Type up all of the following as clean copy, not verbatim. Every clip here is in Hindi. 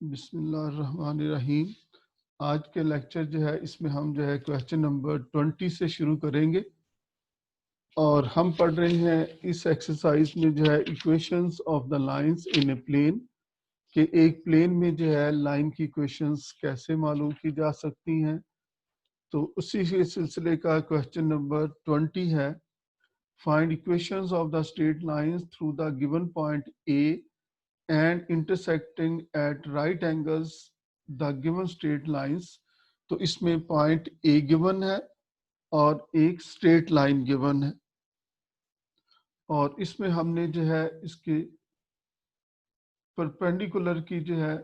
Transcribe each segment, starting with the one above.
बिस्मिल्लाहिर्रहमानिर्रहीम। आज के लेक्चर जो है इसमें हम जो है क्वेश्चन नंबर 20 से शुरू करेंगे और हम पढ़ रहे हैं इस एक्सरसाइज में जो है equations of the lines in a plane कि एक प्लेन में जो है लाइन की इक्वेशंस कैसे मालूम की जा सकती हैं। तो उसी के सिलसिले का क्वेश्चन नंबर 20 है। Find equations of the straight lines through the given point A and intersecting at right angles the given straight lines। तो इसमें पॉइंट ए गिवन है और एक स्ट्रेट लाइन गिवन है और इसमें हमने जो है इसके परपेंडिकुलर की जो है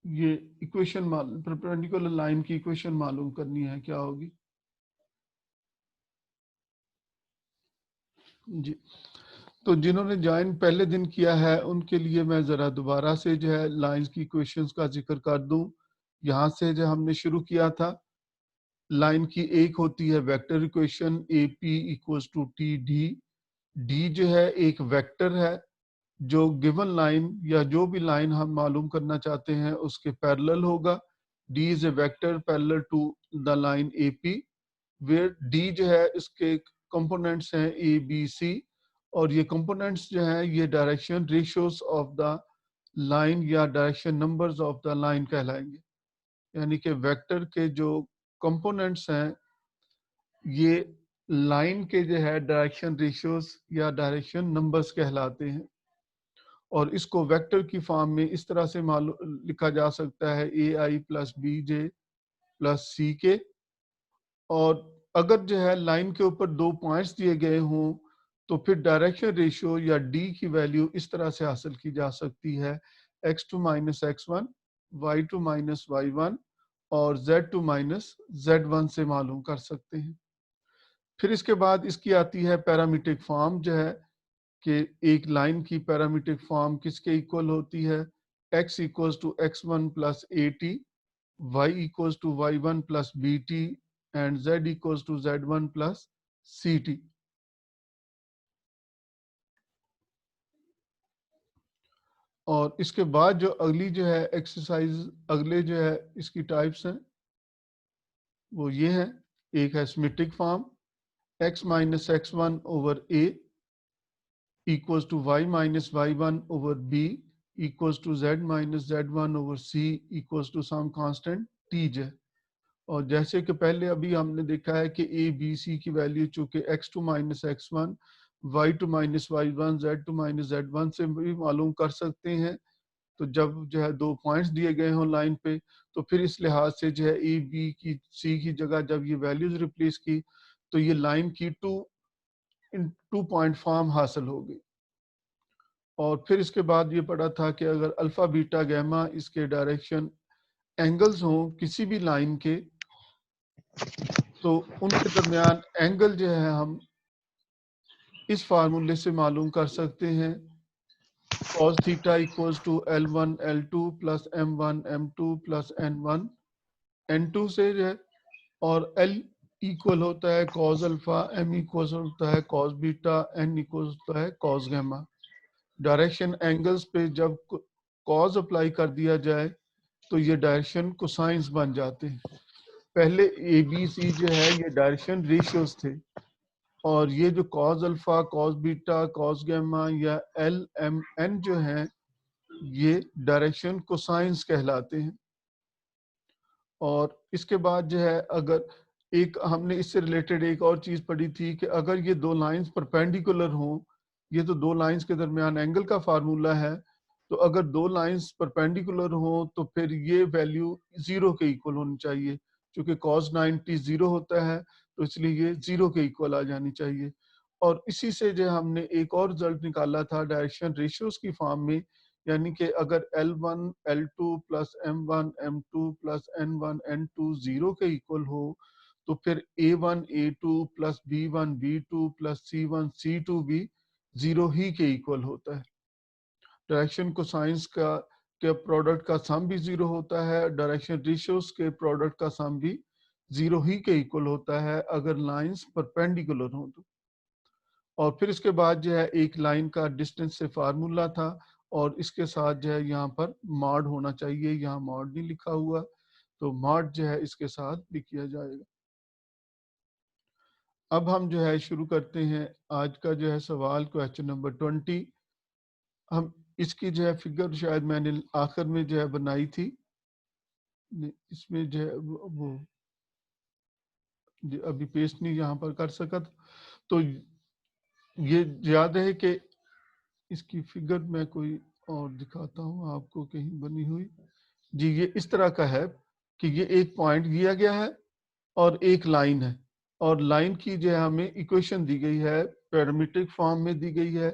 ये इक्वेशन परपेंडिकुलर लाइन की इक्वेशन मालूम करनी है। क्या होगी जी। तो जिन्होंने ज्वाइन पहले दिन किया है उनके लिए मैं ज़रा दोबारा से जो है लाइंस की इक्वेशंस का जिक्र कर दूं। यहाँ से जो हमने शुरू किया था, लाइन की एक होती है vector equation a p equals to t d. D जो है एक वेक्टर है जो गिवन लाइन या जो भी लाइन हम मालूम करना चाहते हैं उसके पैरेलल होगा। D is a vector parallel to the line a p where d जो है इसके कंपोनेंट्स हैं ए बी सी और ये कंपोनेंट्स जो हैं ये direction ratios of the line या direction numbers of the line कहलाएंगे। यानी कि वेक्टर के जो कंपोनेंट्स हैं ये लाइन के जो है डायरेक्शन रेशियोज या डायरेक्शन नंबर्स कहलाते हैं और इसको वेक्टर की फॉर्म में इस तरह से लिखा जा सकता है ए आई प्लस बी जे प्लस सी के। और अगर जो है लाइन के ऊपर दो पॉइंट्स दिए गए हों तो फिर डायरेक्शन रेशियो या डी की वैल्यू इस तरह से हासिल की जा सकती है x2 minus x1, y2 minus y1 और z2 माइनस z1 से मालूम कर सकते हैं। फिर इसके बाद इसकी आती है पैरामीट्रिक फॉर्म जो है कि एक लाइन की पैरामीट्रिक फॉर्म किसके इक्वल होती है, x equals to x1 plus a t, y equals to y1 plus b t and z equals to z1 plus c t. और इसके बाद जो अगली जो है एक्सरसाइज अगले जो है इसकी टाइप्स हैं वो ये है। एक है symmetric form x minus x1 over a equals to y minus y1 over b equals to z minus z1 over c equals to some constant t j। और जैसे कि पहले अभी हमने देखा है कि a b c की वैल्यू चूंकि x2 minus x1, y2 minus y1, z2 minus z1 से भी मालूम कर सकते हैं। तो जब जो है दो पॉइंट्स दिए गए हों लाइन पे तो फिर इस लिहाज से जो है ए बी की सी की जगह जब ये वैल्यूज रिप्लेस की तो ये लाइन की टू पॉइंट फॉर्म हासिल होगी। और फिर इसके बाद ये पढ़ा था कि अगर अल्फा बीटा गैमा इसके डायरेक्शन एंगल्स हों किसी भी लाइन के तो उनके दरमियान एंगल जो है हम इस फार्मूले से मालूम कर सकते हैं cos theta equals to L1 L2 plus M1 M2 plus N1 N2 से जो है। और L इक्वल होता है cos अल्फा, M इक्वल होता है cos बीटा, N इक्वल होता है cos गैमा। डायरेक्शन एंगल्स पे जब cos अप्लाई कर दिया जाए तो ये डायरेक्शन कोसाइंस बन जाते हैं। पहले ए बी सी जो है ये डायरेक्शन रेशियोज थे और ये जो cos alpha, cos beta, cos gamma या एल एम एन जो है ये डायरेक्शन कोसाइंस कहलाते हैं। और इसके बाद जो है अगर एक हमने इससे रिलेटेड एक और चीज पढ़ी थी कि अगर ये दो लाइंस परपेंडिकुलर हों, ये तो दो लाइंस के दरमियान एंगल का फार्मूला है, तो अगर दो लाइंस परपेंडिकुलर हों तो फिर ये वैल्यू जीरो के इक्वल होनी चाहिए। क्योंकि cos 90 जीरो होता है तो इसलिए ये जीरो के इक्वल आ जानी चाहिए। और इसी से जो हमने एक और रिजल्ट निकाला था डायरेक्शन रेशियोज की फॉर्म में, यानी कि अगर L1 L2 plus M1 M2 plus N1 N2 zero के इक्वल हो तो फिर A1 A2 plus B1 B2 plus C1 C2 भी जीरो ही के इक्वल होता है। डायरेक्शन कोसाइंस का के प्रोडक्ट का सम भी जीरो होता है, डायरेक्शन रेशियोज के प्रोडक्ट का सम भी जीरो ही के इक्वल होता है अगर लाइंस परपेंडिकुलर हो तो। और फिर इसके बाद जो है एक लाइन का डिस्टेंस से फार्मूला था और इसके साथ जो है यहाँ पर मॉड होना चाहिए, यहाँ मॉड नहीं लिखा हुआ, तो मॉड जो है इसके साथ भी किया जाएगा। अब हम जो है शुरू करते हैं आज का जो है सवाल, क्वेश्चन नंबर 20। हम इसकी जो है फिगर शायद मैंने आखिर में जो है बनाई थी, इसमें जो है वो अभी पेस्ट नहीं यहाँ पर कर सका था। तो ये याद है कि इसकी फिगर मैं कोई और दिखाता हूँ आपको कहीं बनी हुई। जी, ये इस तरह का है कि ये एक पॉइंट दिया गया है और एक लाइन है, और लाइन की जो है हमें इक्वेशन दी गई है, पैरामीट्रिक फॉर्म में दी गई है।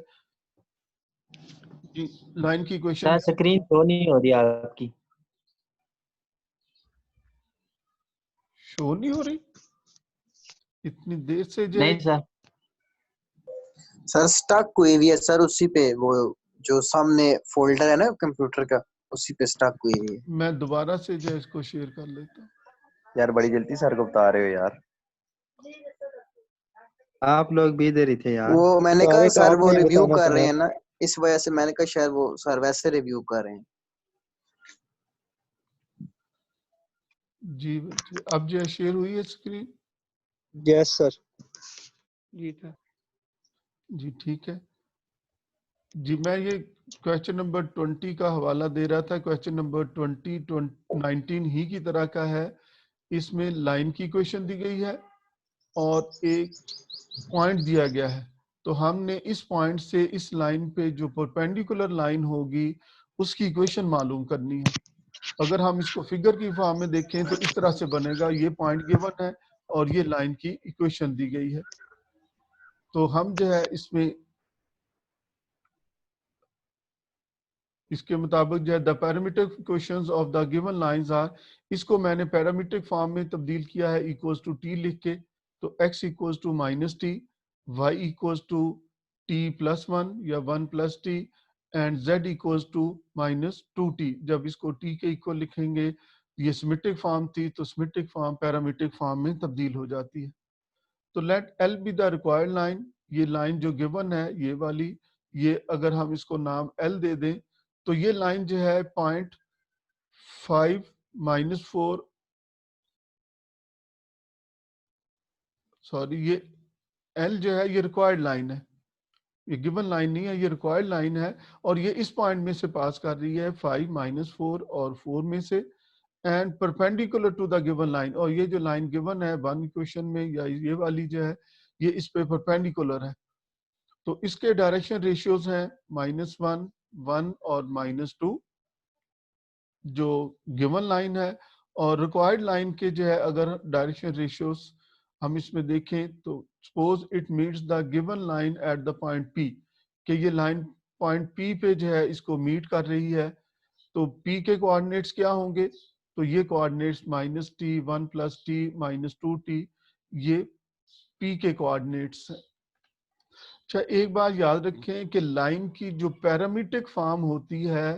जी, लाइन की इक्वेशन सर स्क्रीन शो नहीं हो रही आपकी। शो नहीं हो रही इतनी देर से जो है। नहीं सर, सर स्टक हुई हुई है सर, उसी पे वो जो सामने फोल्डर है ना कंप्यूटर का, उसी पे स्टक हुई हुई है। मैं दोबारा से जो है इसको शेयर कर लेता हूँ। यार बड़ी जल्दी सर को बता रहे हो यार। आप लोग भी इधर ही थे यार। वो मैंने तो कहा अभी सर वो आपने रिव्यू बताना कर था रहे यार। हैं ना, इस वजह से मैंने कहा शायद वो सर वैसे रिव्यू कर रहे हैं। जी बच्चे, अब जो है शेयर हुई है स्क्रीन। Yes sir. ठीक है जी, ठीक है जी। मैं ये क्वेश्चन नंबर 20 का हवाला दे रहा था। क्वेश्चन नंबर 19 ही की तरह का है। इसमें लाइन की इक्वेशन दी गई है और एक पॉइंट दिया गया है। तो हमने इस पॉइंट से इस लाइन पे जो परपेंडिकुलर लाइन होगी उसकी इक्वेशन मालूम करनी है। अगर हम इसको फिगर की फॉर्म में देखें तो इस तरह से बनेगा, ये पॉइंट गिवन है और ये लाइन की इक्वेशन दी गई है। तो हम जो है इसमें इसके मुताबिक जो है the parametric equations of the given lines are, इसको मैंने पैरामीट्रिक फॉर्म में तब्दील किया है इक्वल्स टू टी लिख के। तो x equals to minus T, Y equals to T plus one या one plus T, and z equals to minus two T. जब इसको t के इक्वल लिखेंगे, ये सिमेट्रिक फॉर्म थी तो सिमेट्रिक फॉर्म पैरामीट्रिक फॉर्म में तब्दील हो जाती है। तो let l be the required line, ये लाइन जो गिवन है ये वाली, ये अगर हम इसको नाम एल दे दें तो ये लाइन जो है 0.5 -4, सॉरी ये एल जो है ये रिक्वायर्ड लाइन है, ये गिवन लाइन नहीं है, ये रिक्वायर्ड लाइन है। और ये इस पॉइंट में से पास कर रही है 5 -4 और 4 में से, and perpendicular to the given line. और ये जो लाइन गिवन है वन इक्वेशन में या ये वाली जो है ये इस पे परपेंडिकुलर है। तो इसके डायरेक्शन रेशियोज हैं -1, 1 और -2 जो गिवन लाइन है। और रिक्वायर्ड लाइन के जो है अगर डायरेक्शन रेशियोज हम इसमें देखें तो suppose it meets the given line at the point P, कि ये लाइन पॉइंट पी पे जो है इसको मीट कर रही है। तो पी के कोऑर्डिनेट्स क्या होंगे, तो ये कोऑर्डिनेट्स -t, 1 + t, -2t, ये पी के कोऑर्डिनेट्स हैं। अच्छा, एक बात याद रखें कि लाइन की जो पैरामीट्रिक फॉर्म होती है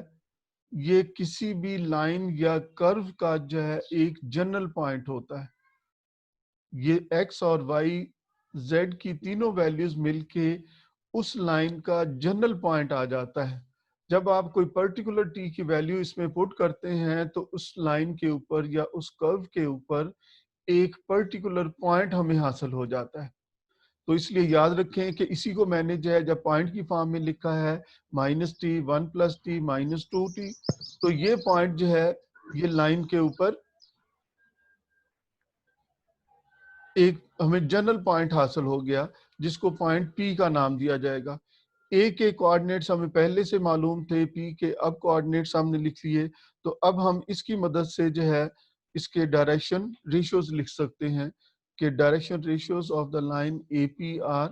ये किसी भी लाइन या कर्व का जो है एक जनरल पॉइंट होता है। ये x और y z की तीनों वैल्यूज मिलके उस लाइन का जनरल पॉइंट आ जाता है। जब आप कोई पर्टिकुलर t की वैल्यू इसमें पुट करते हैं तो उस लाइन के ऊपर या उस कर्व के ऊपर एक पर्टिकुलर पॉइंट हमें हासिल हो जाता है। तो इसलिए याद रखें कि इसी को मैंने जो है जब पॉइंट की फॉर्म में लिखा है -t, 1 + t, -2t, तो ये पॉइंट जो है ये लाइन के ऊपर एक हमें जनरल पॉइंट हासिल हो गया जिसको पॉइंट P का नाम दिया जाएगा। A के कोऑर्डिनेट्स हमें पहले से मालूम थे, P के अब कोऑर्डिनेट्स हमने लिख लिए। तो अब हम इसकी मदद से जो है इसके डायरेक्शन रेशियोज लिख सकते हैं कि direction ratios of the line AP are,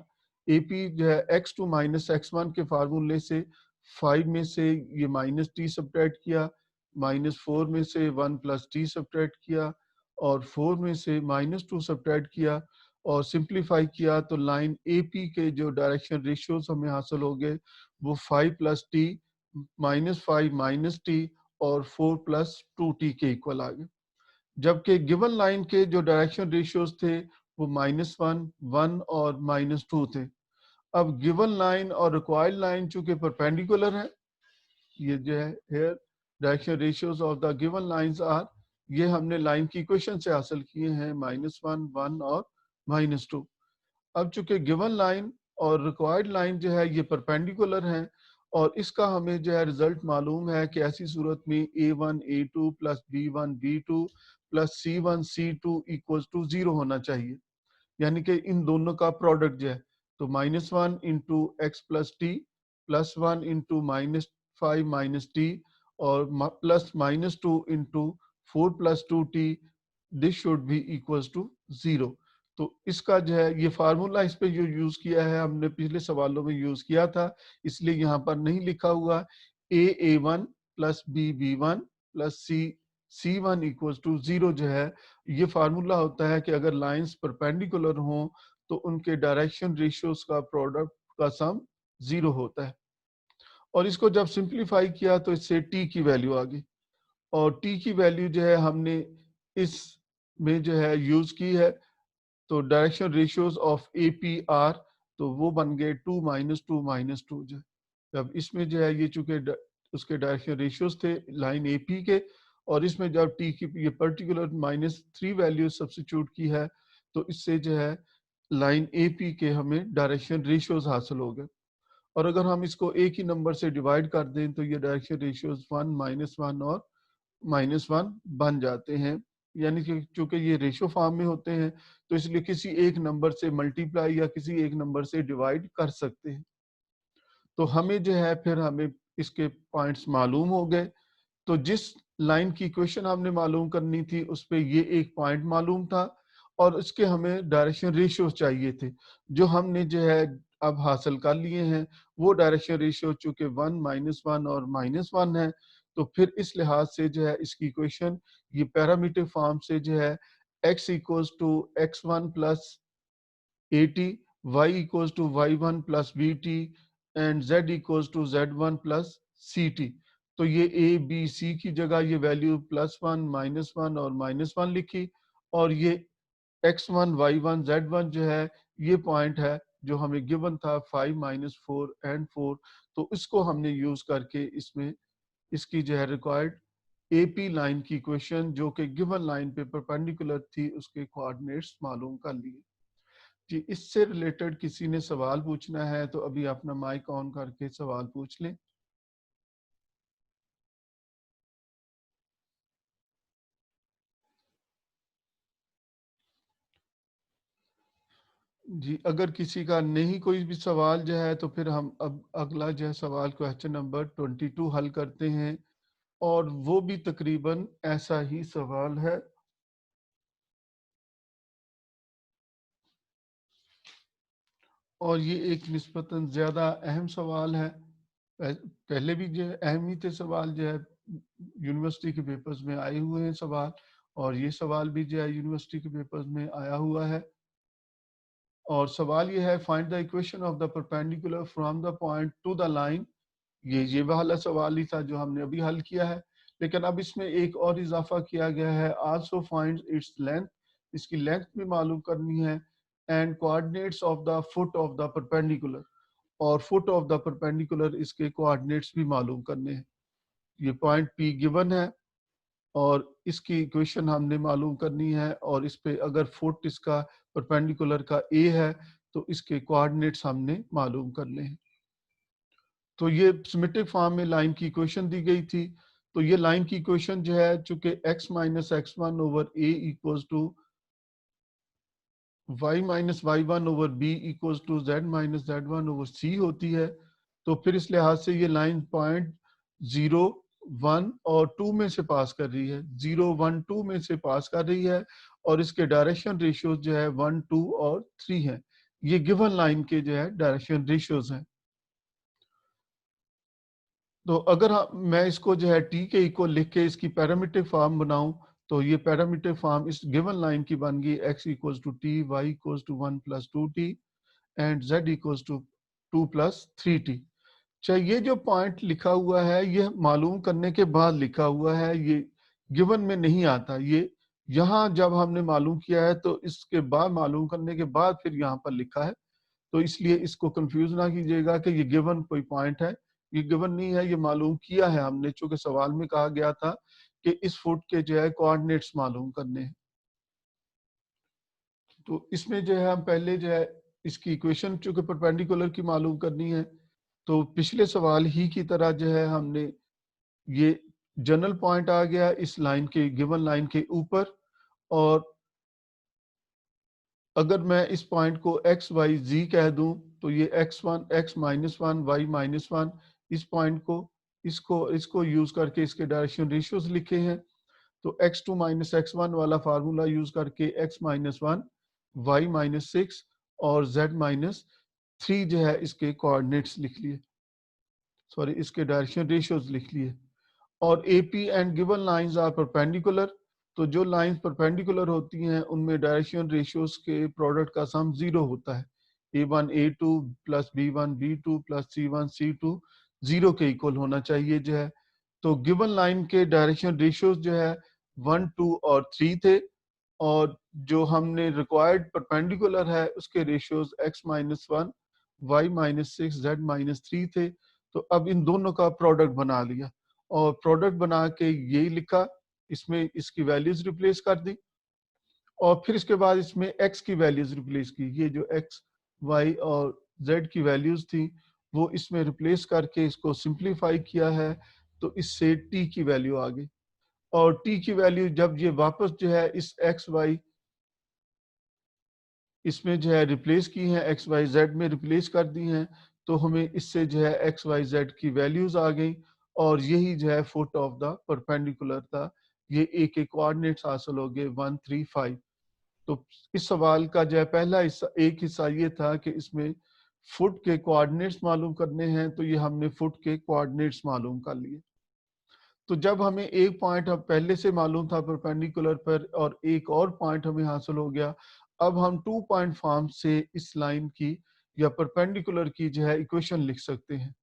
AP जो है x2 - x1 के फार्मूले से 5 में से ये -t सब्ट्रैक्ट किया, -4 में से 1 + t सब्ट्रैक्ट किया और 4 में से -2 सब्ट्रैक्ट किया और सिंप्लीफाई किया तो लाइन AP के जो डायरेक्शन रेशियोज हमें हासिल हो गए वो 5 + t, -5 - t और 4 + 2t के इक्वल आ गए। जबकि गिवन लाइन के जो डायरेक्शन रेशियोज थे वो -1, 1 और -2 थे। अब गिवन लाइन और रिक्वायर्ड लाइन चूंकि परपेंडिकुलर है ये जो है here direction ratios of the given lines are, ये हमने लाइन की इक्वेशन से हासिल किए हैं -1, 1 और -2। अब चूंकि गिवन लाइन और रिक्वायर्ड लाइन जो है ये परपेंडिकुलर हैं और इसका हमें जो है रिजल्ट मालूम है कि ऐसी सूरत में a1 a2 plus b1 b2 plus c1 c2 equal to 0 होना चाहिए, यानी कि इन दोनों का प्रोडक्ट जो है। तो -1 into X plus T plus 1 into -5 minus T और plus -2 into 4 plus 2t, this should be equals to 0। तो इसका जो है ये फार्मूला इस पे जो यूज किया है हमने पिछले सवालों में यूज किया था, इसलिए यहाँ पर नहीं लिखा हुआ। a1 plus b1 plus c1 equals to 0 जो है ये फार्मूला होता है कि अगर लाइंस परपेंडिकुलर हों तो उनके डायरेक्शन रेशियोज का प्रोडक्ट का सम 0 होता है। और इसको जब सिंप्लीफाई किया तो इससे t की वैल्यू आ गई और t की वैल्यू जो है हमने इस में जो है यूज की है। तो डायरेक्शन रेशियोज ऑफ APR तो वो बन गए 2 - 2 जो है। अब इसमें जो है ये चूंकि उसके डायरेक्शन रेशियोज थे लाइन AP के, और इसमें जब t की ये पर्टिकुलर -3 वैल्यू सब्स्टिट्यूट की है तो इससे जो है लाइन AP के हमें डायरेक्शन रेशियोज हासिल हो गए। और अगर हम इसको एक ही नंबर से डिवाइड कर दें तो ये डायरेक्शन रेशियोज 1 -1 और -1 बन जाते हैं, यानी कि चूंकि ये रेशियो फॉर्म में होते हैं तो इसलिए किसी एक नंबर से मल्टीप्लाई या किसी एक नंबर से डिवाइड कर सकते हैं। तो हमें जो है फिर हमें इसके पॉइंट्स मालूम हो गए। तो जिस लाइन की इक्वेशन हमने मालूम करनी थी उस पे ये एक पॉइंट मालूम था और इसके हमें डायरेक्शन रेशियो चाहिए थे, जो हमने जो है अब हासिल कर लिए हैं। वो डायरेक्शन रेशियो चूंकि 1 -1 और -1 है तो फिर इस लिहाज से जो है इसकी इक्वेशन ये पैरामीटर फॉर्म से जो है x equals to x1 plus at, y equals to y1 plus bt and z equals to z1 plus ct। तो ये a b c की जगह ये वैल्यू +1 -1 और -1 लिखी और ये x1 y1 z1 जो है ये पॉइंट है जो हमें गिवन था 5 -4 एंड 4। तो इसको हमने यूज करके इसमें इसकी जो है रिक्वायर्ड AP लाइन की इक्वेशन जो कि गिवन लाइन पे परपेंडिकुलर थी उसके कोऑर्डिनेट्स मालूम कर लिए। जी, इससे रिलेटेड किसी ने सवाल पूछना है तो अभी अपना माइक ऑन करके सवाल पूछ लें। जी, अगर किसी का नहीं कोई भी सवाल जो है तो फिर हम अब अगला जो है सवाल क्वेश्चन नंबर 22 हल करते हैं और वो भी तकरीबन ऐसा ही सवाल है। और ये एक निस्बतन ज़्यादा अहम सवाल है। पहले भी जो अहम ही थे सवाल जो है यूनिवर्सिटी के पेपर्स में आए हुए हैं सवाल, और ये सवाल भी जो है यूनिवर्सिटी के पेपर्स में आया हुआ है। और सवाल ये है find the equation of the perpendicular from the point two the line. ये वाला सवाल ही था जो हमने अभी हल किया है, लेकिन अब इसमें एक और इजाफा किया गया है आल्सो फाइंड इट्स लेंथ, इसकी लेंथ भी मालूम करनी है, and coordinates of the foot of the perpendicular, और फुट ऑफ द परपेंडिकुलर इसके कोऑर्डिनेट्स भी मालूम करने हैं। ये पॉइंट P गिवन है और इसकी इक्वेशन हमने मालूम करनी है, और इस पे अगर फुट इसका परपेंडिकुलर का A है तो इसके कोऑर्डिनेट्स हमने मालूम करने हैं। तो ये सिमेट्रिक फॉर्म में लाइन की इक्वेशन दी गई थी। तो ये लाइन की इक्वेशन जो है चूंकि x - x1 over a equals to y - y1 over b equals to z - z1 over c होती है। तो फिर इस लिहाज से ये लाइन पॉइंट 0, 1 और 2 में से पास कर रही है, 0, 1, 2 में से पास कर रही है, और इसके डायरेक्शन रेशियोज जो है 1, 2 और 3 हैं। ये गिवन लाइन के जो है डायरेक्शन रेशियोज हैं। तो अगर मैं इसको जो है t के इक्वल लिख के इसकी पैरामीट्रिक फॉर्म बनाऊं तो ये पैरामीट्रिक फॉर्म इस गिवन लाइन की बन गई x equals to t, y equals to 1 + 2t and z equals to 2 + 3t। चाहे ये जो पॉइंट लिखा हुआ है ये मालूम करने के बाद लिखा हुआ है, ये गिवन में नहीं आता। ये यहाँ जब हमने मालूम किया है तो इसके बाद मालूम करने के बाद फिर यहाँ पर लिखा है, तो इसलिए इसको कंफ्यूज ना कीजिएगा कि ये गिवन कोई पॉइंट है, ये गिवन नहीं है, ये मालूम किया है हमने, चूंकि सवाल में कहा गया था कि इस फुट के जो है कोऑर्डिनेट्स मालूम करने हैं। तो इसमें जो है हम पहले जो है इसकी इक्वेशन चूंकि परपेंडिकुलर की मालूम करनी है, तो पिछले सवाल ही की तरह जो है हमने ये जनरल पॉइंट आ गया इस लाइन के, गिवन लाइन के ऊपर, और अगर मैं इस पॉइंट को x y z कह दूं तो ये x1 x minus one y minus one, इस पॉइंट को इसको यूज करके इसके डायरेक्शन रेशियोज लिखे हैं। तो x2 माइनस x1 वाला फार्मूला यूज करके x minus one, y minus six और z माइनस थ्री जो है इसके कोऑर्डिनेट्स लिख लिए, सॉरी इसके डायरेक्शन रेशियोज लिख लिए। और AP and given lines are perpendicular, तो जो लाइंस परपेंडिकुलर होती हैं उनमें डायरेक्शन रेशियोज के प्रोडक्ट का सम 0 होता है। A1 A2 plus B1 B2 plus C1 C2 0 के इक्वल होना चाहिए जो है। तो गिवन लाइन के डायरेक्शन रेशियोज जो है 1 2 और 3 थे, और जो हमने रिक्वायर्ड परपेंडिकुलर है उसके ratios x minus one, y minus six, z minus three थे। तो अब इन दोनों का प्रोडक्ट बना लिया, और प्रोडक्ट बना के यही लिखा, इसमें इसकी वैल्यूज रिप्लेस कर दी, और फिर इसके बाद इसमें x की वैल्यूज रिप्लेस की। ये जो x y और z की वैल्यूज थी वो इसमें रिप्लेस करके इसको सिंप्लीफाई किया है, तो इससे t की वैल्यू आ गई। और t की वैल्यू जब ये वापस जो है इस x y इसमें जो है रिप्लेस की हैं, एक्स वाई जेड में रिप्लेस कर दी हैं, तो हमें इससे जो है एक्स वाई जेड की वैल्यूज आ गई, और यही जो है फुट ऑफ द परपेंडिकुलर था। ये एक एक कोऑर्डिनेट्स हासिल हो गए 1 3 5। तो इस सवाल का जो है पहला हिस्सा, एक हिस्सा ये था कि इसमें फुट के कोऑर्डिनेट्स मालूम करने हैं, तो ये हमने फुट के कोऑर्डिनेट्स मालूम कर लिए। तो जब हमें एक पॉइंट अब पहले से मालूम था परपेंडिकुलर पर, और एक और पॉइंट हमें हासिल हो गया, अब हम 2 पॉइंट फॉर्म से इस लाइन की या परपेंडिकुलर की जो है इक्वेशन लिख सकते हैं।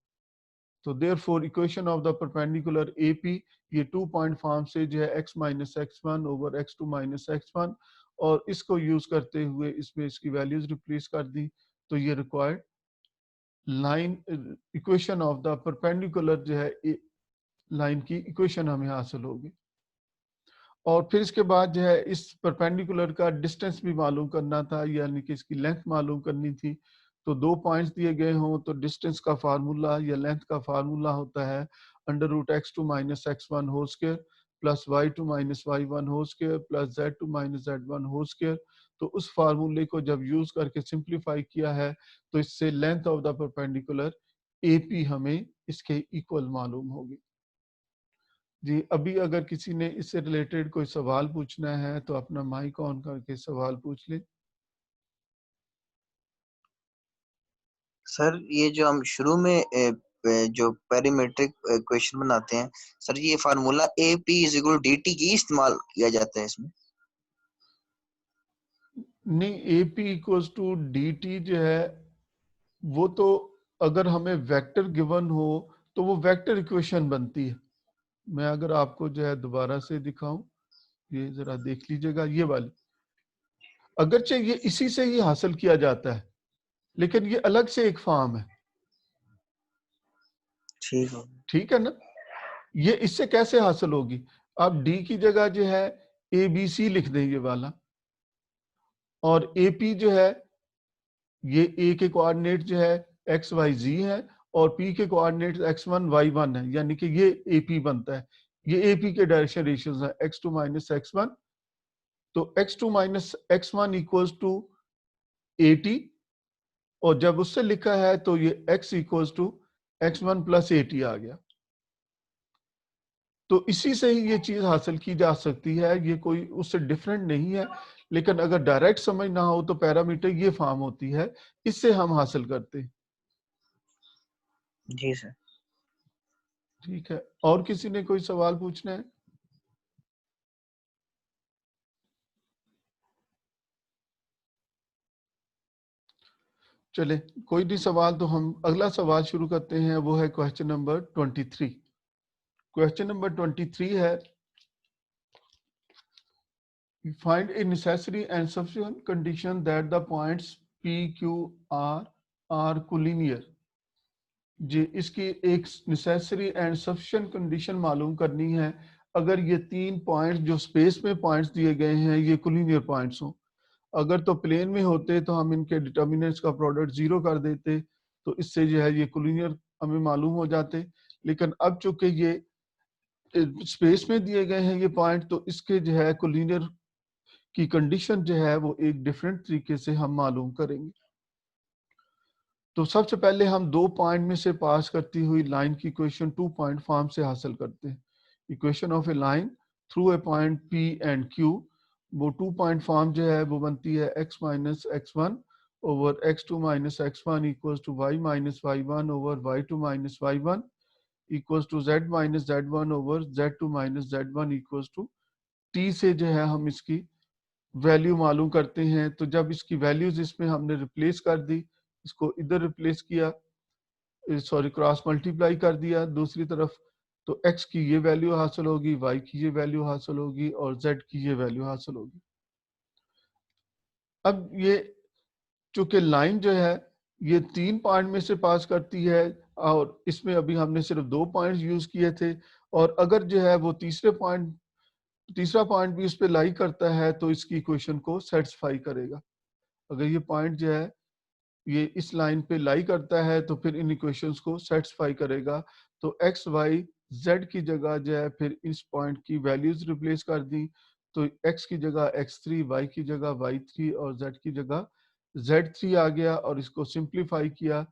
तो therefore equation of the perpendicular AP, ये 2 पॉइंट फॉर्म से जो है x minus x1 over x2 minus x1, और इसको यूज करते हुए इसमें इसकी वैल्यूज रिप्लेस कर दी, तो ये required line equation of the perpendicular जो है लाइन की इक्वेशन हमें हासिल होगी। और फिर इसके बाद जो है इस परपेंडिकुलर का डिस्टेंस भी मालूम करना था, यानी कि इसकी लेंथ मालूम करनी थी। तो 2 पॉइंट्स दिए गए हों तो डिस्टेंस का फार्मूला या लेंथ का फार्मूला होता है under root x2 minus x1 whole square plus y2 minus y1 whole square plus z2 minus z1 whole square. तो उस फार्मूले को जब यूज करके सिंप्लीफाई किया है, तो इससे length of the perpendicular AP हमें इसके इक्वल मालूम होगी। जी, अभी अगर किसी ने इससे रिलेटेड कोई सवाल पूछना है तो अपना माइक ऑन करके सवाल पूछ ले। सर ये जो हम शुरू में जो पेरीमेट्रिक क्वेश्चन बनाते हैं सर, ये formula AP is equal D T की इस्तेमाल किया जाता है इसमें? नहीं, AP इक्वल्स टू DT जो है वो तो अगर हमें वेक्टर गिवन हो तो वो वेक्टर इक्वेशन बनती है। मैं अगर आपको जो है दोबारा से दिखाऊं, ये जरा देख लीजिएगा, ये वाली, अगरचे ये इसी से ही हासिल किया जाता है लेकिन ये अलग से एक फॉर्म है। ठीक है। ठीक है ना, ये इससे कैसे हासिल होगी? आप डी की जगह जो है ABC लिख दें ये वाला, और AP जो है ये A के कोऑर्डिनेट जो है एक्स वाई जी है, और P के कोऑर्डिनेट x1 y1 है, यानी कि ये AP बनता है। ये AP के डायरेक्शन रेशियोज है x2 माइनस x1, तो x2 minus x1 equals to 80, और जब उससे लिखा है तो ये x equals to x1 plus 80 आ गया। तो इसी से ही ये चीज हासिल की जा सकती है, ये कोई उससे डिफरेंट नहीं है। लेकिन अगर डायरेक्ट समझ ना हो तो पैरामीटर ये फॉर्म होती है, इससे हम हासिल करते हैं। जी सर। ठीक है, और किसी ने कोई सवाल पूछना है? चले, कोई भी सवाल तो हम अगला सवाल शुरू करते हैं, वो है क्वेश्चन नंबर 23। क्वेश्चन नंबर 23 है, find a necessary and sufficient condition that the points P, Q, R are collinear जी इसकी एक नेसेसरी एंड सफिशिएंट कंडीशन मालूम करनी है। अगर ये 3 पॉइंट्स जो स्पेस में पॉइंट्स दिए गए हैं ये कोलिनियर पॉइंट्स हों, अगर तो प्लेन में होते तो हम इनके डिटर्मिनेंट्स का प्रोडक्ट 0 कर देते, तो इससे जो है ये कोलिनियर हमें मालूम हो जाते। लेकिन अब चूंकि ये स्पेस में दिए गए हैं ये पॉइंट, तो इसके जो है कोलिनियर की कंडीशन जो है वो एक डिफरेंट तरीके से हम मालूम करेंगे। तो सबसे पहले हम 2 पॉइंट में से पास करती हुई लाइन की इक्वेशन 2 पॉइंट फॉर्म से हासिल करते हैं। Equation of A line through a point P and Q, वो 2 पॉइंट फॉर्म जो है वो बनती है x minus x1 over x2 minus x1 equals to y minus y1 over y2 minus y1 equals to z minus z1 over z2 minus z1 equals to t से जो है हम इसकी वैल्यू मालूम करते हैं। तो जब इसकी वैल्यूज इसमें हमने रिप्लेस कर दी, इसको इधर रिप्लेस किया, सॉरी क्रॉस मल्टीप्लाई कर दिया दूसरी तरफ, तो x की ये वैल्यू हासिल होगी, y की ये वैल्यू हासिल होगी और z की ये वैल्यू हासिल होगी। अब ये चूंकि लाइन जो है ये 3 पॉइंट में से पास करती है और इसमें अभी हमने सिर्फ 2 पॉइंट्स यूज किए थे, और अगर जो है वो तीसरा पॉइंट भी उस पर लाई करता है तो इसकी इक्वेशन को सेटिस्फाई करेगा। अगर ये पॉइंट जो है ये इस लाइन पे लाई करता है तो फिर इन इक्वेशंस को सेटिस्फाई करेगा। तो एक्स वाई जेड की जगह जो है फिर इस पॉइंट की वैल्यूज रिप्लेस कर दी, तो एक्स की जगह x3, वाई की जगह y3 और z की जगह z3 आ गया, और इसको सिंप्लीफाई किया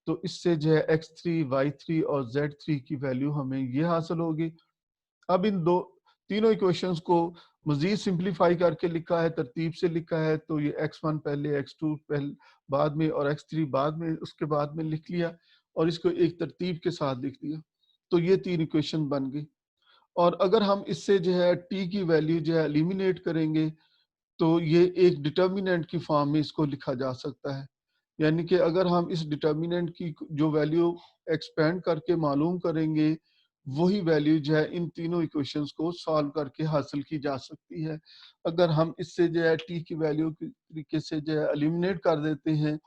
तो इससे जो है x3, y3 और z3 की वैल्यू हमें ये हासिल होगी। अब इन तीनों इक्वेशंस को मजीद सिंप्लीफाई करके लिखा है, तरतीब से लिखा है, तो ये x1 पहले, x2 पहले बाद में और x3 बाद में, उसके बाद में लिख लिया और इसको एक तरतीब के साथ लिख दिया, तो ये 3 इक्वेशन बन गई। और अगर हम इससे जो है t की वैल्यू जो है एलिमिनेट करेंगे तो ये एक डिटर्मिनेंट की फॉर्म में इसको लिखा जा सकता है। यानी कि अगर हम इस डिटर्मिनेंट की जो वैल्यू एक्सपेंड करके मालूम करेंगे, वही वैल्यू जो है इन तीनों इक्वेशंस को सॉल्व करके हासिल की जा सकती है। अगर हम इससे जो है टी की वैल्यू की तरीके से जो है एलिमिनेट कर देते हैं,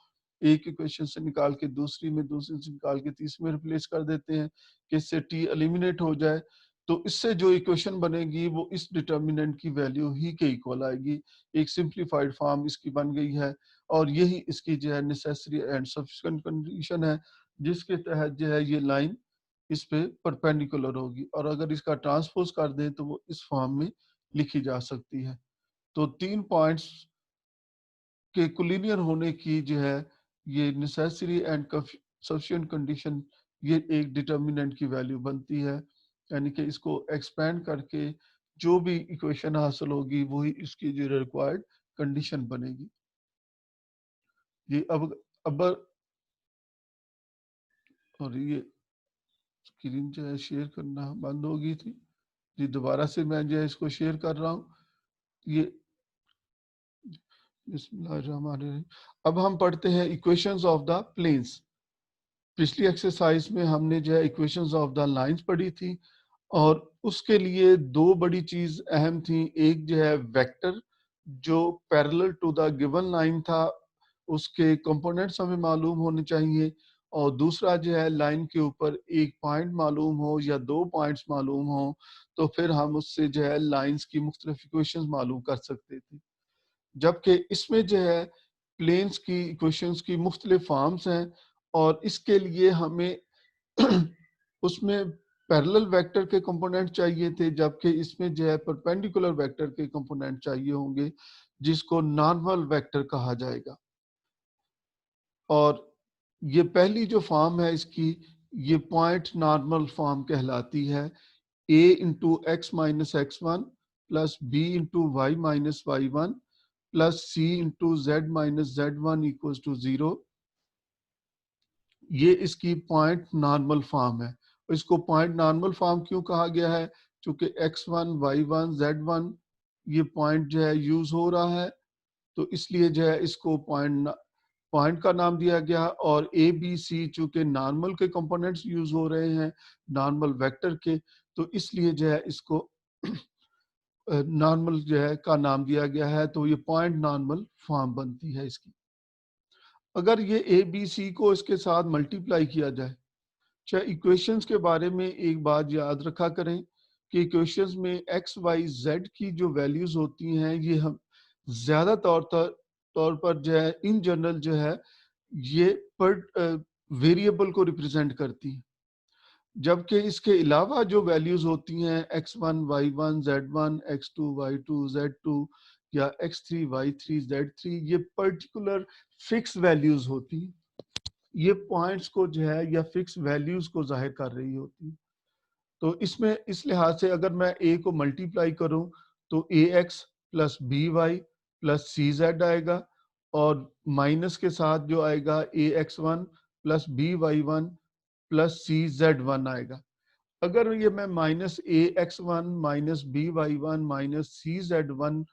एक इक्वेशन से निकाल के दूसरी में, दूसरी से निकाल के तीसरी में रिप्लेस कर देते हैं कि इससे टी एलिमिनेट हो जाए, तो इससे जो इक्वेशन बनेगी वो इस डिटर्मिनेंट की वैल्यू ही के इक्वल आएगी। एक सिंप्लीफाइड फॉर्म इसकी बन गई है, और यही इसकी जो है नेसेसरी एंड सफिशिएंट कंडीशन है जिसके तहत जो है ये लाइन इस पे परपेंडिकुलर होगी, और अगर इसका ट्रांसपोज कर दें तो वो इस फॉर्म में लिखी जा सकती है। तो 3 पॉइंट्स के कोलिनियर होने की जो है ये नेसेसरी एंड सफिशिएंट कंडीशन, ये एक डिटर्मिनेंट की वैल्यू बनती है। यानी कि इसको एक्सपेंड करके जो भी इक्वेशन हासिल होगी वही इसकी जो रिक्वायर्ड कंडीशन बनेगी। ये अब और ये स्क्रीन जो है शेयर करना बंद हो गई थी जी, दोबारा से मैं जो है इसको शेयर कर रहा हूँ। ये बिस्मिल्लाहिर्रहमानिर्रहीम। अब हम पढ़ते हैं इक्वेशंस ऑफ द प्लेन्स। पिछली एक्सरसाइज में हमने जो है इक्वेशंस ऑफ द लाइंस पढ़ी थी, और उसके लिए 2 बड़ी चीज अहम थी। एक जो है वेक्टर जो parallel to the given line था, उसके कंपोनेंट्स हमें मालूम होने चाहिए, और दूसरा जो है लाइन के ऊपर एक पॉइंट मालूम हो या 2 पॉइंट्स मालूम हो, तो फिर हम उससे जो है लाइंस की मुख्तलिफ इक्वेशंस मालूम कर सकते थे। जबकि इसमें जो है प्लेन्स की इक्वेशंस की मुख्तलिफ फॉर्म्स हैं, और इसके लिए हमें उसमें पैरेलल वेक्टर के कंपोनेंट चाहिए थे, जबकि इसमें जो है परपेंडिकुलर वेक्टर के कंपोनेंट चाहिए होंगे जिसको नॉर्मल वेक्टर कहा जाएगा। और ये पहली जो फॉर्म है इसकी, ये पॉइंट नॉर्मल फॉर्म कहलाती है। a into x minus x1 plus b into y minus y1 plus c into z minus z1 equals to 0। ये इसकी पॉइंट नॉर्मल फॉर्म है। इसको पॉइंट नॉर्मल फॉर्म क्यों कहा गया है? क्योंकि x1, y1, z1 ये पॉइंट जो है यूज हो रहा है, तो इसलिए जो है इसको पॉइंट का नाम दिया गया। और ए बी सी चूंकि नॉर्मल के कंपोनेंट्स यूज हो रहे हैं, नॉर्मल वेक्टर के, तो इसलिए जो है इसको नॉर्मल जो है का नाम दिया गया है। तो ये पॉइंट नॉर्मल फॉर्म बनती है इसकी। अगर ये ए बी सी को इसके साथ मल्टीप्लाई किया जाए अच्छा, इक्वेशंस के बारे में एक बात याद रखा करें कि इक्वेशंस में एक्स वाई जेड की जो वैल्यूज होती हैं ये हम ज्यादा तौर पर जो है इन जनरल जो है ये पर वेरिएबल को रिप्रेजेंट करती हैं, जबकि इसके अलावा जो वैल्यूज होती हैं x1 y1 z1 x2 y2 z2 या x3 y3 z3 ये पर्टिकुलर फिक्स वैल्यूज होती हैं, ये पॉइंट्स को जो है या फिक्स वैल्यूज को जाहिर कर रही होती है। तो इसमें इस लिहाज से अगर मैं a को मल्टीप्लाई करूं तो ax plus B Y plus सी जेड आएगा और माइनस के साथ जो आएगा ax1 plus B Y one plus सी जेड वन आएगा। अगर ये मैं minus ax1 minus B Y one minus C Z one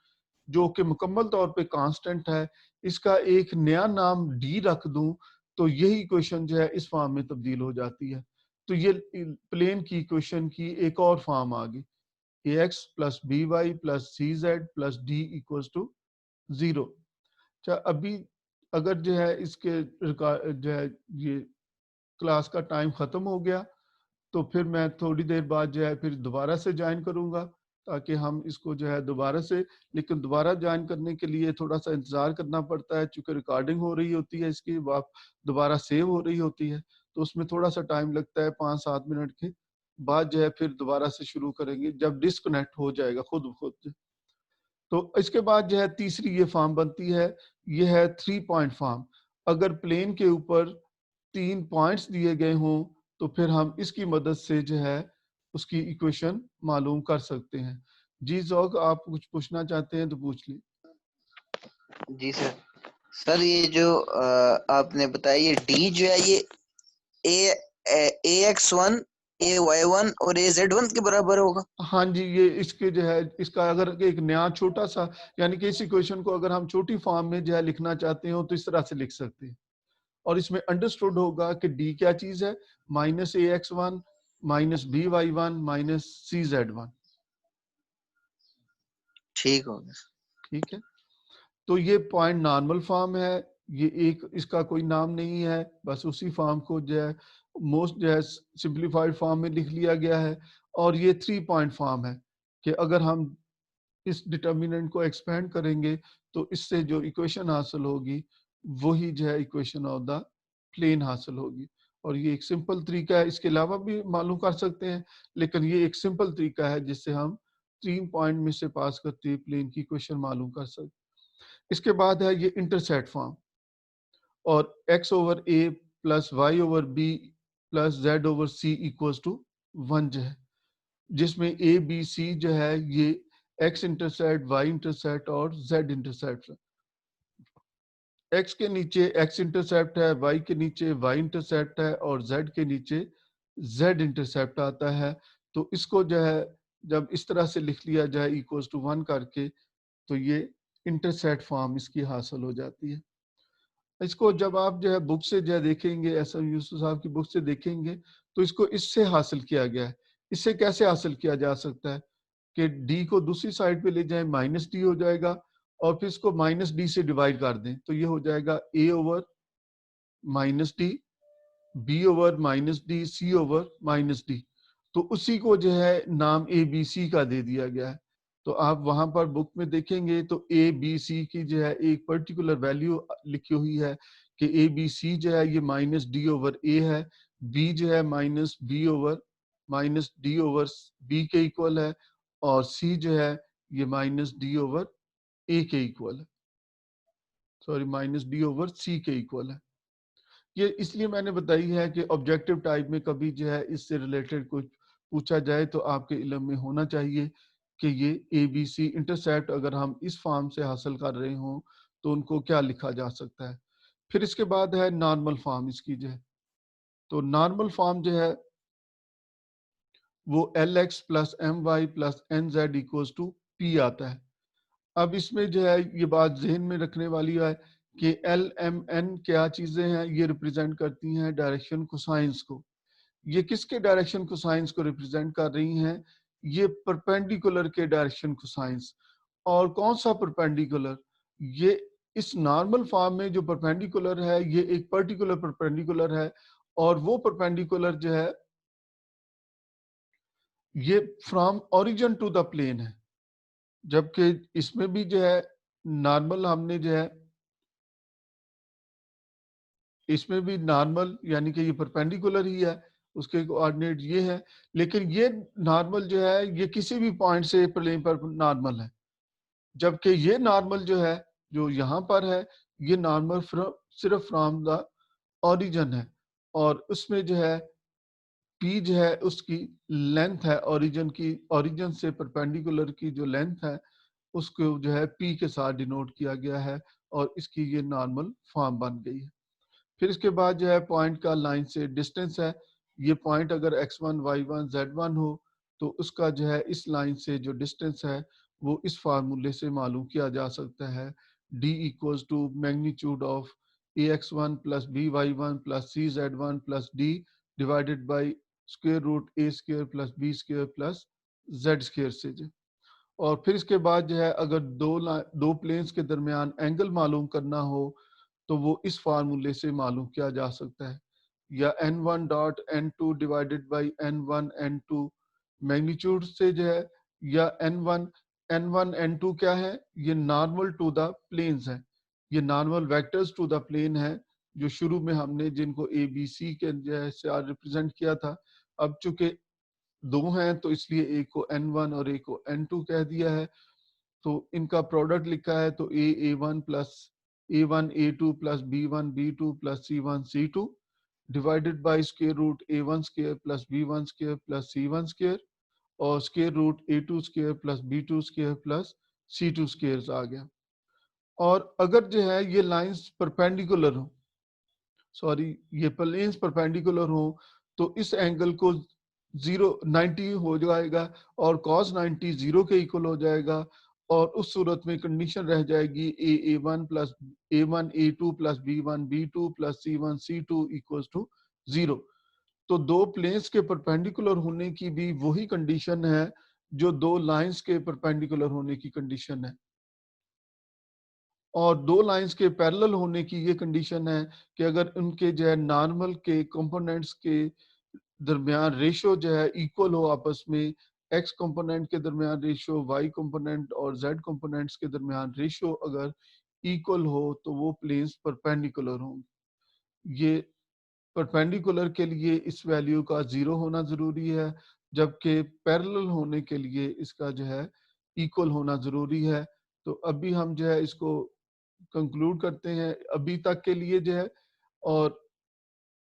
जो कि मुकम्मल तौर पे कांस्टेंट है इसका एक नया नाम d रख दूं तो यही इक्वेशन जो है इस फॉर्म में तब्दील हो जाती है। तो ये प्लेन की इक्वेशन की एक और फॉर्म आ गई ax plus B Y plus C z plus d equals to 0। अच्छा, अभी अगर जो है इसके जो है ये क्लास का टाइम खत्म हो गया तो फिर मैं थोड़ी देर बाद जो है फिर दोबारा से ज्वाइन करूंगा ताकि हम इसको जो है दोबारा से, लेकिन दोबारा ज्वाइन करने के लिए थोड़ा सा इंतजार करना पड़ता है क्योंकि रिकॉर्डिंग हो रही होती है, इसकी आप दोबारा सेव हो रही होती है तो उसमें थोड़ा सा टाइम लगता है, 5-7 मिनट के बाद जो है फिर दोबारा से शुरू करेंगे जब डिस्कनेक्ट हो जाएगा खुद ब खुद। तो इसके बाद जो है तीसरी ये फॉर्म बनती है, ये है 3 पॉइंट फॉर्म। अगर प्लेन के ऊपर 3 पॉइंट्स दिए गए हों तो फिर हम इसकी मदद से जो है उसकी इक्वेशन मालूम कर सकते हैं। जी ज़ौक, आप कुछ पूछना चाहते हैं तो पूछ ली। जी सर। सर ये जो आपने बताया ये डी जो है ये ax1 ay1 और az1 के बराबर होगा। हाँ जी, ये इसके जो है इसका अगर एक नया छोटा सा यानी कि इस इक्वेशन को अगर हम छोटी फॉर्म में जो है लिखना चाहते हो तो इस तरह से लिख सकते हैं और इसमें अंडरस्टूड होगा कि डी क्या चीज है, minus ax1 minus B Y one minus C Z one. ठीक हो गया। ठीक है, तो ये पॉइंट नॉर्मल फॉर्म है, ये एक इसका कोई नाम नहीं है, बस उसी फॉर्म को जो है मोस्ट जो है सिंप्लीफाइड फॉर्म में लिख लिया गया है। और ये 3 पॉइंट फॉर्म है कि अगर हम इस डिटर्मिनेंट को एक्सपेंड करेंगे तो इससे जो इक्वेशन हासिल होगी वही जो है इक्वेशन ऑफ द प्लेन हासिल होगी। और ये एक सिंपल तरीका है, इसके अलावा भी मालूम कर सकते हैं लेकिन ये एक सिंपल तरीका है जिससे हम 3 पॉइंट में से पास करते हुए प्लेन की इक्वेशन मालूम कर सकते हैं। इसके बाद है ये इंटरसेट फॉर्म और x over a plus y over b plus z over c equals to 1 जो है, जिसमें a b c जो है ये x इंटरसेट y इंटरसेट और z इंटरसेप्ट है। x के नीचे x इंटरसेप्ट है, y के नीचे y इंटरसेप्ट है और z के नीचे z इंटरसेप्ट आता है। तो इसको जो है जब इस तरह से लिख लिया जाए इक्वल्स टू 1 करके तो ये इंटरसेट फॉर्म इसकी हासिल हो जाती है। इसको जब आप जो है बुक से जो है देखेंगे, एस.एम. यूसुफ साहब की बुक से देखेंगे तो इसको इससे हासिल किया गया है। इससे कैसे हासिल किया जा सकता है कि डी को दूसरी साइड पे ले जाएं, माइनस डी हो जाएगा और फिर इसको माइनस डी से डिवाइड कर दें तो ये हो जाएगा A over minus D, B over minus D, C over minus D. तो उसी को जो है नाम ए बी सी का दे दिया गया है। तो आप वहां पर बुक में देखेंगे तो ए बी सी की जो है एक पर्टिकुलर वैल्यू लिखी हुई है कि ए बी सी जो है ये माइनस डी ओवर ए है, बी जो है minus b over minus d over b के इक्वल है और सी जो है ये माइनस डी ओवर ए के इक्वल है, सॉरी माइनस डी ओवर सी के इक्वल है। ये इसलिए मैंने बताई है कि ऑब्जेक्टिव टाइप में कभी जो है इससे रिलेटेड कुछ पूछा जाए तो आपके इल्म में होना चाहिए कि ये ए बी सी इंटरसेप्ट अगर हम इस फॉर्म से हासिल कर रहे हों तो उनको क्या लिखा जा सकता है। फिर इसके बाद है नॉर्मल फॉर्म इसकी जो है, तो नॉर्मल फॉर्म जो है वो l x plus m y plus n z equals to p आता है। अब इसमें जो है ये बात जहन में रखने वाली है कि एल एम एन क्या चीजें हैं, ये रिप्रेजेंट करती हैं डायरेक्शन कोसाइंस को। ये किसके डायरेक्शन कोसाइंस को रिप्रेजेंट कर रही हैं, ये परपेंडिकुलर के डायरेक्शन कोसाइंस। और कौन सा परपेंडिकुलर, ये इस नॉर्मल फॉर्म में जो परपेंडिकुलर है ये एक पर्टिकुलर परपेंडिकुलर है और वो परपेंडिकुलर जो है ये from origin to the plane है, जबकि इसमें भी जो है नॉर्मल हमने जो है इसमें भी नॉर्मल यानी कि ये परपेंडिकुलर ही है, उसके कोऑर्डिनेट ये है, लेकिन ये नॉर्मल जो है ये किसी भी पॉइंट से प्लेन पर नॉर्मल है, जबकि ये नॉर्मल जो है जो यहाँ पर है ये नॉर्मल सिर्फ फ्रॉम द ओरिजिन है, और उसमें जो है पी जो है उसकी लेंथ है ओरिजिन की, ओरिजिन से परपेंडिकुलर की जो लेंथ है उसको जो है पी के साथ डिनोट किया गया है, और इसकी ये नॉर्मल फॉर्म बन गई है। फिर इसके बाद जो है पॉइंट का लाइन से डिस्टेंस है, ये पॉइंट अगर x1 y1 z1 हो तो उसका जो है इस लाइन से जो डिस्टेंस है वो इस फार्मूले से मालूम किया जा सकता है, d equals to magnitude of ax1 plus by1 plus cz1 plus d divided by square root a square plus b square plus z square से जो। और फिर इसके बाद जो है अगर दो प्लेन्स के दरमियान एंगल मालूम करना हो तो वो इस फार्मूले से मालूम किया जा सकता है, या n1 dot n2 divided by n1 n2 magnitude से जो है, या n1 n2 क्या है, ये नॉर्मल टू द प्लेन्स है, ये normal vectors to the plane है जो शुरू में हमने जिनको ए बी सी के जैसे रिप्रेजेंट किया था। अब चूंकि दो हैं तो इसलिए एक को n1 और एक को n2 कह दिया है, तो इनका प्रोडक्ट लिखा है तो a1 plus a1 a2 plus b1 b2 plus c1 c2 divided by square root a1 square plus b1 square plus c1 square और square root a2 square plus b2 square plus c2 square आ गया। और अगर जो है ये लाइंस परपेंडिकुलर हो, सॉरी ये प्लेन्स परपेंडिकुलर हो तो इस एंगल को 90 हो जाएगा और cos 90 0 के इक्वल हो जाएगा, और उस सूरत में कंडीशन रह जाएगी a1 plus a1 a2 plus b1 b2 plus c1 c2 equals to 0। तो दो प्लेन्स के परपेंडिकुलर होने की भी वही कंडीशन है जो दो लाइंस के परपेंडिकुलर होने की कंडीशन है, और दो लाइंस के पैरेलल होने की ये कंडीशन है कि अगर उनके जो है नॉर्मल के कंपोनेंट्स के दरमियान रेशो जो है इक्वल हो आपस में, x कंपोनेंट के दरमियान रेशो, y कंपोनेंट और z कंपोनेंट्स के दरमियान रेशो अगर इक्वल हो तो वो प्लेन्स परपेंडिकुलर होंगे। ये परपेंडिकुलर के लिए इस वैल्यू का 0 होना जरूरी है, जबकि पैरेलल होने के लिए इसका जो है इक्वल होना जरूरी है। तो अभी हम जो है इसको कंक्लूड करते हैं अभी तक के लिए जो है, और